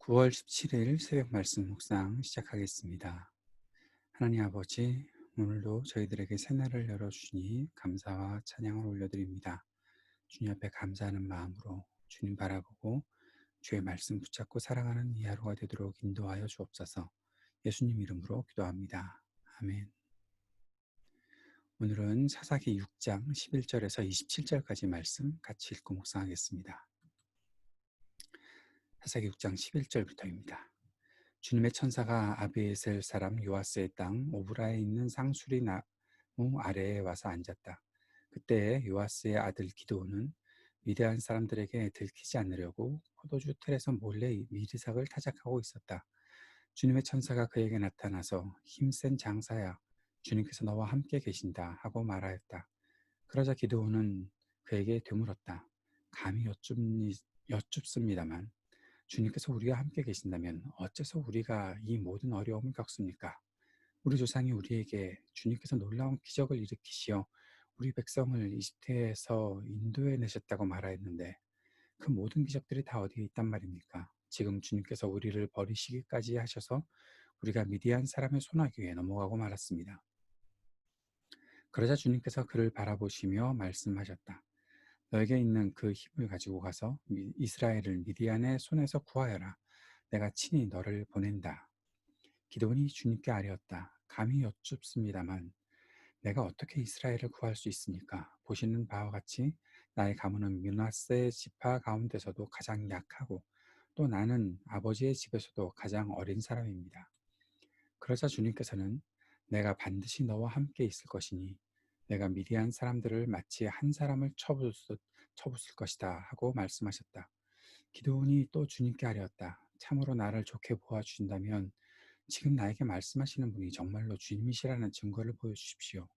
9월 17일 새벽 말씀 묵상 시작하겠습니다. 하나님 아버지, 오늘도 저희들에게 새날을 열어주시니 감사와 찬양을 올려드립니다. 주님 앞에 감사하는 마음으로 주님 바라보고 주의 말씀 붙잡고 살아가는 이 하루가 되도록 인도하여 주옵소서. 예수님 이름으로 기도합니다. 아멘. 오늘은 사사기 6장 11절에서 27절까지 말씀 같이 읽고 묵상하겠습니다. 사사기 6장 11절부터입니다. 주님의 천사가 아비에셀 사람 요아스의 땅 오브라에 있는 상수리 나무 아래에 와서 앉았다. 그때 요아스의 아들 기드온은 미디안 사람들에게 들키지 않으려고 포도주 틀에서 몰래 미리삭을 타작하고 있었다. 주님의 천사가 그에게 나타나서 힘센 장사야, 주님께서 너와 함께 계신다 하고 말하였다. 그러자 기드온은 그에게 되물었다. 감히 여쭙습니다만 주님께서 우리와 함께 계신다면 어째서 우리가 이 모든 어려움을 겪습니까? 우리 조상이 우리에게 주님께서 놀라운 기적을 일으키시어 우리 백성을 이집트에서 인도해 내셨다고 말하였는데 그 모든 기적들이 다 어디에 있단 말입니까? 지금 주님께서 우리를 버리시기까지 하셔서 우리가 미디안 사람의 손아귀에 넘어가고 말았습니다. 그러자 주님께서 그를 바라보시며 말씀하셨다. 너에게 있는 그 힘을 가지고 가서 이스라엘을 미디안의 손에서 구하여라. 내가 친히 너를 보낸다. 기드온이 주님께 아뢰었다. 감히 여쭙습니다만 내가 어떻게 이스라엘을 구할 수 있습니까? 보시는 바와 같이 나의 가문은 므낫세 지파 가운데서도 가장 약하고 또 나는 아버지의 집에서도 가장 어린 사람입니다. 그러자 주님께서는 내가 반드시 너와 함께 있을 것이니 내가 미디안 사람들을 마치 한 사람을 쳐부술 것이다 하고 말씀하셨다. 기드온이 또 주님께 아뢰었다. 참으로 나를 좋게 보아주신다면 지금 나에게 말씀하시는 분이 정말로 주님이시라는 증거를 보여주십시오.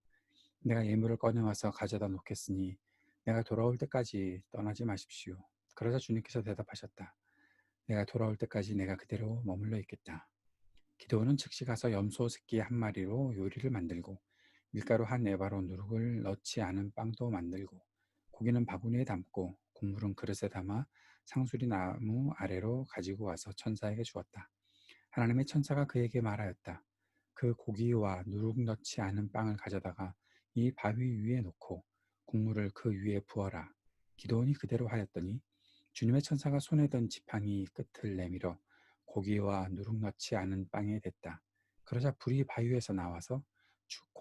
내가 예물을 꺼내와서 가져다 놓겠으니 내가 돌아올 때까지 떠나지 마십시오. 그러자 주님께서 대답하셨다. 내가 돌아올 때까지 내가 그대로 머물러 있겠다. 기드온은 즉시 가서 염소 새끼 한 마리로 요리를 만들고 밀가루 한 에바로 누룩을 넣지 않은 빵도 만들고 고기는 바구니에 담고 국물은 그릇에 담아 상수리 나무 아래로 가지고 와서 천사에게 주었다. 하나님의 천사가 그에게 말하였다. 그 고기와 누룩 넣지 않은 빵을 가져다가 이 바위 위에 놓고 국물을 그 위에 부어라. 기드온이 그대로 하였더니 주님의 천사가 손에 든 지팡이 끝을 내밀어 고기와 누룩 넣지 않은 빵에 댔다. 그러자 불이 바위에서 나와서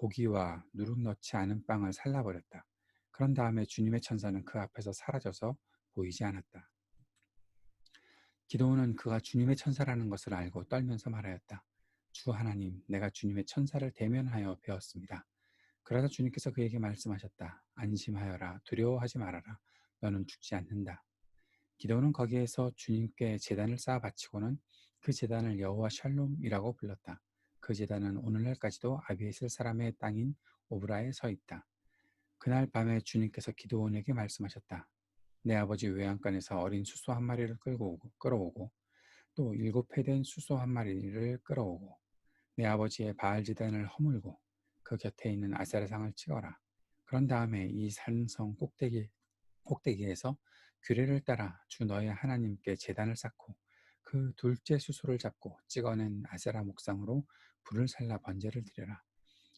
고기와 누룩 넣지 않은 빵을 살라버렸다. 그런 다음에 주님의 천사는 그 앞에서 사라져서 보이지 않았다. 기드온은 그가 주님의 천사라는 것을 알고 떨면서 말하였다. 주 하나님, 내가 주님의 천사를 대면하여 배웠습니다. 그러자 주님께서 그에게 말씀하셨다. 안심하여라. 두려워하지 말아라. 너는 죽지 않는다. 기드온은 거기에서 주님께 제단을 쌓아 바치고는 그 제단을 여호와 샬롬이라고 불렀다. 그 제단은 오늘날까지도 아비에셀 사람의 땅인 오브라에 서 있다. 그날 밤에 주님께서 기드온에게 말씀하셨다. 내 아버지 외양간에서 어린 수소 한 마리를 끌어오고 또 7회 된 수소 한 마리를 끌어오고 내 아버지의 바알 제단을 허물고 그 곁에 있는 아세라상을 찍어라. 그런 다음에 이 산성 꼭대기에서 규례를 따라 주 너의 하나님께 제단을 쌓고 그 둘째 수소를 잡고 찍어낸 아세라 목상으로 불을 살라 번제를 드려라.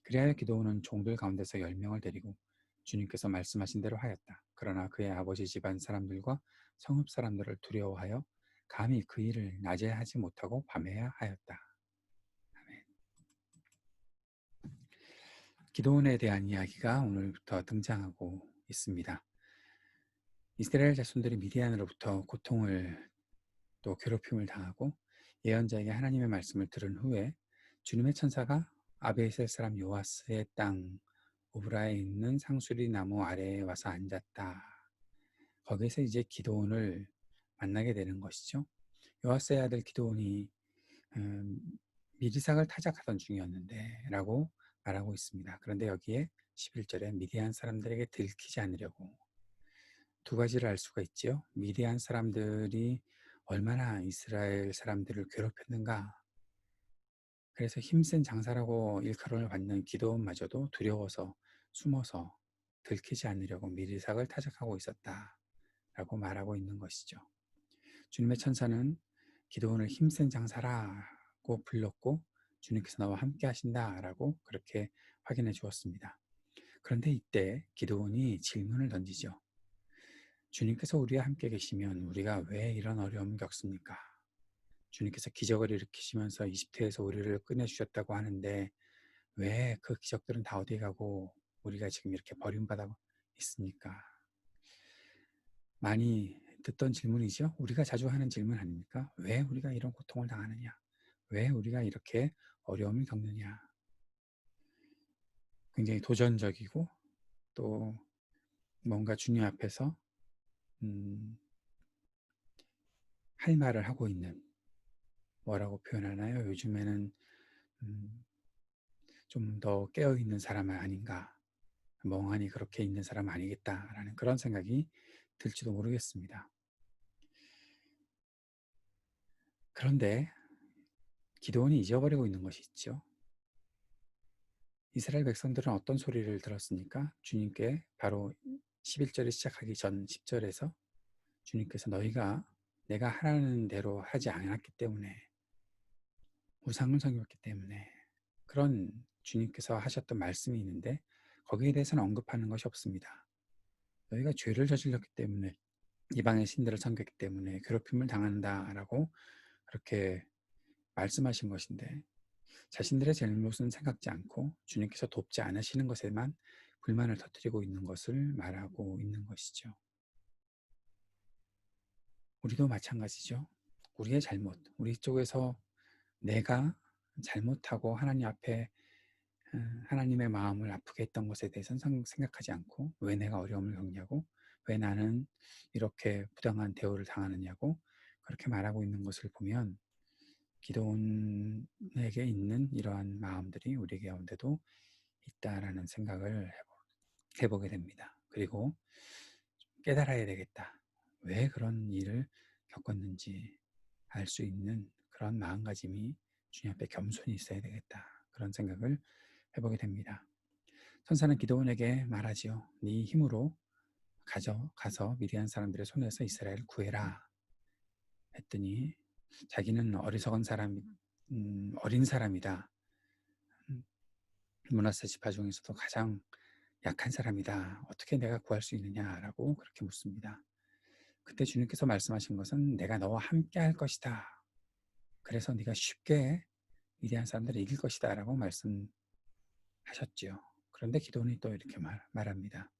그리하여 기드온은 종들 가운데서 10명을 데리고 주님께서 말씀하신 대로 하였다. 그러나 그의 아버지 집안 사람들과 성읍 사람들을 두려워하여 감히 그 일을 낮에 하지 못하고 밤에야 하였다. 아멘. 기드온에 대한 이야기가 오늘부터 등장하고 있습니다. 이스라엘 자손들이 미디안으로부터 고통을 또 괴롭힘을 당하고 예언자에게 하나님의 말씀을 들은 후에 주님의 천사가 아비에셀 사람 요아스의 땅 오브라에 있는 상수리 나무 아래에 와서 앉았다. 거기서 이제 기드온을 만나게 되는 것이죠. 요아스의 아들 기드온이 음, 미리삭을 타작하던 중이었는데 라고 말하고 있습니다. 그런데 여기에 11절에 미디안 사람들에게 들키지 않으려고 두 가지를 알 수가 있지요. 미디안 사람들이 얼마나 이스라엘 사람들을 괴롭혔는가. 그래서 힘센 장사라고 일컬음을 받는 기드온마저도 두려워서 숨어서 들키지 않으려고 미리삭을 타작하고 있었다라고 말하고 있는 것이죠. 주님의 천사는 기도원을 힘센 장사라고 불렀고 주님께서 너와 함께 하신다라고 그렇게 확인해 주었습니다. 그런데 이때 기도원이 질문을 던지죠. 주님께서 우리와 함께 계시면 우리가 왜 이런 어려움을 겪습니까? 주님께서 기적을 일으키시면서 이집트에서 우리를 꺼내주셨다고 하는데 왜 그 기적들은 다 어디 가고 우리가 지금 이렇게 버림받아 있습니까? 많이 듣던 질문이죠. 우리가 자주 하는 질문 아닙니까? 왜 우리가 이런 고통을 당하느냐? 왜 우리가 이렇게 어려움을 겪느냐? 굉장히 도전적이고 또 뭔가 주님 앞에서 할 말을 하고 있는, 뭐라고 표현하나요? 요즘에는 좀 더 깨어있는 사람은 아닌가, 멍하니 그렇게 있는 사람은 아니겠다라는 그런 생각이 들지도 모르겠습니다. 그런데 기도원이 잊어버리고 있는 것이 있죠. 이스라엘 백성들은 어떤 소리를 들었습니까? 주님께 바로 11절이 시작하기 전 10절에서 주님께서 너희가 내가 하라는 대로 하지 않았기 때문에, 우상을 섬겼기 때문에, 그런 주님께서 하셨던 말씀이 있는데 거기에 대해서는 언급하는 것이 없습니다. 너희가 죄를 저질렀기 때문에, 이방의 신들을 섬겼기 때문에 괴롭힘을 당한다라고 그렇게 말씀하신 것인데 자신들의 잘못은 생각지 않고 주님께서 돕지 않으시는 것에만 불만을 터뜨리고 있는 것을 말하고 있는 것이죠. 우리도 마찬가지죠. 우리의 잘못, 우리 쪽에서 내가 잘못하고 하나님 앞에 하나님의 마음을 아프게 했던 것에 대해서는 생각하지 않고 왜 내가 어려움을 겪냐고, 왜 나는 이렇게 부당한 대우를 당하느냐고 그렇게 말하고 있는 것을 보면 기도원에게 있는 이러한 마음들이 우리 가운데도 있다라는 생각을 해보게 됩니다. 그리고 깨달아야 되겠다. 왜 그런 일을 겪었는지 알 수 있는 그런 마음가짐이 주님 앞에 겸손히 있어야 되겠다. 그런 생각을 해보게 됩니다. 천사는 기도원에게 말하지요. 네 힘으로 가서 미디안 사람들의 손에서 이스라엘을 구해라 했더니 자기는 어리석은 사람, 어린 사람이다. 므낫세 지파 중에서도 가장 약한 사람이다. 어떻게 내가 구할 수 있느냐라고 그렇게 묻습니다. 그때 주님께서 말씀하신 것은 내가 너와 함께 할 것이다. 그래서 네가 쉽게 미디안 사람들을 이길 것이다 라고 말씀하셨지요. 그런데 기도원이 또 이렇게 말합니다.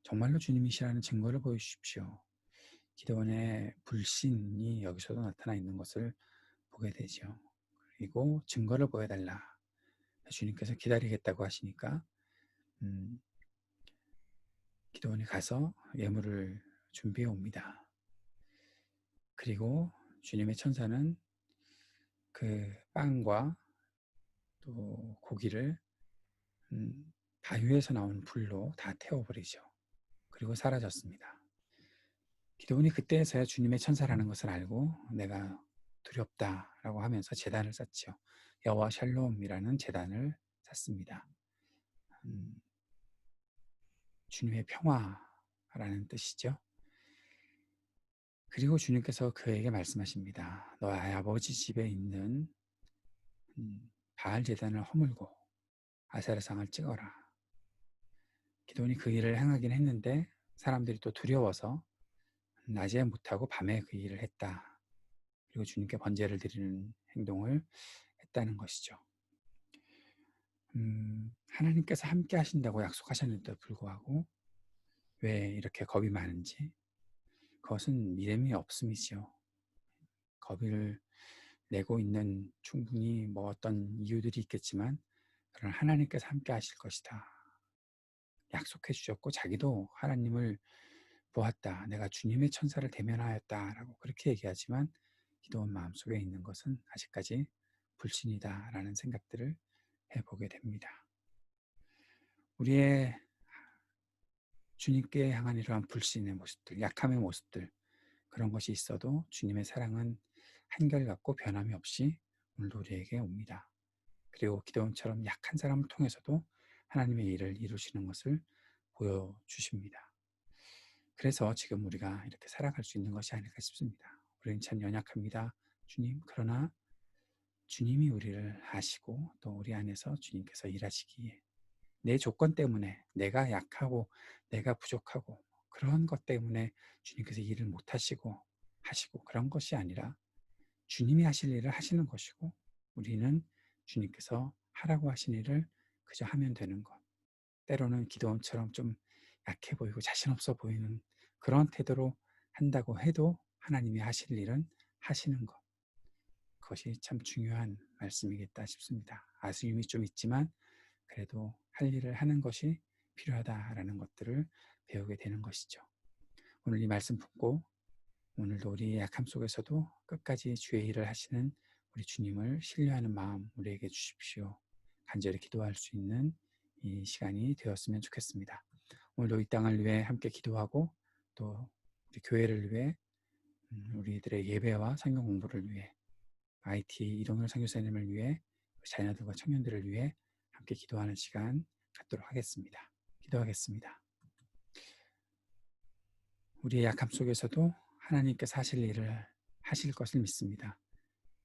정말로 주님이시라는 증거를 보여주십시오. 기도원의 불신이 여기서도 나타나 있는 것을 보게 되죠. 그리고 증거를 보여달라. 주님께서 기다리겠다고 하시니까 기도원이 가서 예물을 준비해 옵니다. 그리고 주님의 천사는 그 빵과 또 고기를 바위에서 나온 불로 다 태워버리죠. 그리고 사라졌습니다. 기도원이 그때서야 주님의 천사라는 것을 알고 내가 두렵다라고 하면서 제단을 쌓죠. 여호와 샬롬이라는 제단을 쌓습니다. 주님의 평화라는 뜻이죠. 그리고 주님께서 그에게 말씀하십니다. 너의 아버지 집에 있는 바알 제단을 허물고 아세라상을 찍어라. 기도원이 그 일을 행하긴 했는데 사람들이 또 두려워서 낮에 못하고 밤에 그 일을 했다. 그리고 주님께 번제를 드리는 행동을 했다는 것이죠. 하나님께서 함께 하신다고 약속하셨는데도 불구하고 왜 이렇게 겁이 많은지, 그것은 믿음이 없음이지요. 겁을 내고 있는 충분히 뭐 어떤 이유들이 있겠지만 그런 하나님께서 함께 하실 것이다. 약속해 주셨고 자기도 하나님을 보았다. 내가 주님의 천사를 대면하였다라고 그렇게 얘기하지만 기도원 마음속에 있는 것은 아직까지 불신이다라는 생각들을 해보게 됩니다. 우리의 주님께 향한 이러한 불신의 모습들, 약함의 모습들, 그런 것이 있어도 주님의 사랑은 한결같고 변함이 없이 오늘도 우리에게 옵니다. 그리고 기도원처럼 약한 사람을 통해서도 하나님의 일을 이루시는 것을 보여주십니다. 그래서 지금 우리가 이렇게 살아갈 수 있는 것이 아닐까 싶습니다. 우리는 참 연약합니다. 주님, 그러나 주님이 우리를 아시고 또 우리 안에서 주님께서 일하시기에 내 조건 때문에 내가 약하고 내가 부족하고 그런 것 때문에 주님께서 일을 못하시고 그런 것이 아니라 주님이 하실 일을 하시는 것이고 우리는 주님께서 하라고 하신 일을 그저 하면 되는 것. 때로는 기도원처럼 좀 약해 보이고 자신 없어 보이는 그런 태도로 한다고 해도 하나님이 하실 일은 하시는 것. 그것이 참 중요한 말씀이겠다 싶습니다. 아쉬움이 좀 있지만 그래도 할 일을 하는 것이 필요하다라는 것들을 배우게 되는 것이죠. 오늘 이 말씀 듣고 오늘도 우리의 약함 속에서도 끝까지 주의 일을 하시는 우리 주님을 신뢰하는 마음 우리에게 주십시오. 간절히 기도할 수 있는 이 시간이 되었으면 좋겠습니다. 오늘도 이 땅을 위해 함께 기도하고 또 우리 교회를 위해 우리들의 예배와 성경 공부를 위해 IT 이동열 선교사님을 위해 자녀들과 청년들을 위해 함께 기도하는 시간 갖도록 하겠습니다. 기도하겠습니다. 우리의 약함 속에서도 하나님께서 하실 일을 하실 것을 믿습니다.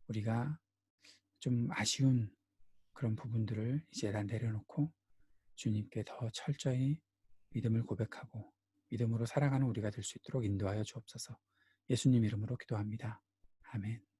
우리가 좀 아쉬운 그런 부분들을 이제 다 내려놓고 주님께 더 철저히 믿음을 고백하고 믿음으로 살아가는 우리가 될 수 있도록 인도하여 주옵소서. 예수님 이름으로 기도합니다. 아멘.